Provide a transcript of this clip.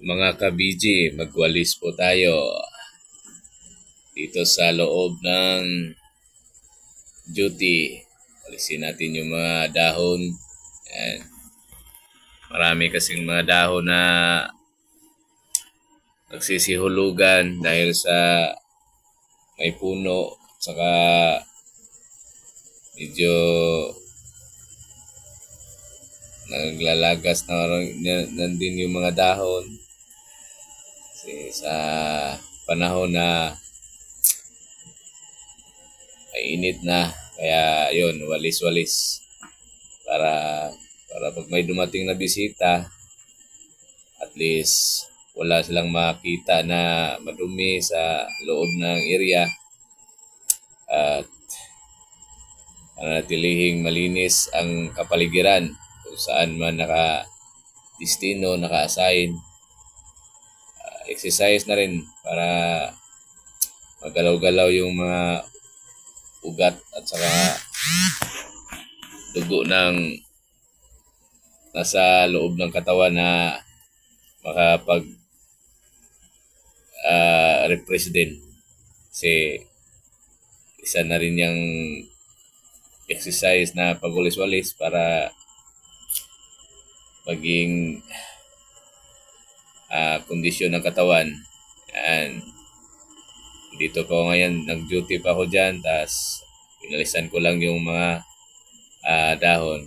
Mga ka-BG, magwalis po tayo dito sa loob ng duty. Walisin natin yung mga dahon. Yan. Marami kasing mga dahon na nagsisihulugan dahil sa may puno. Saka medyo naglalagas na nandin yung mga dahon. Kasi sa panahon na mainit na, kaya yun, walis-walis para pag may dumating na bisita, at least wala silang makita na madumi sa loob ng area at manatilihing malinis ang kapaligiran kung saan man naka-destino, naka-assign. Exercise na rin para magalaw-galaw yung mga ugat at saka dugo ng nasa loob ng katawan na makapag refresh din. Kasi isa na rin yung exercise na pagulis-walis para maging kondisyon ng katawan. Yan. Dito ko ngayon, nag-duty pa ako dyan, tapos pinalisan ko lang yung mga dahon.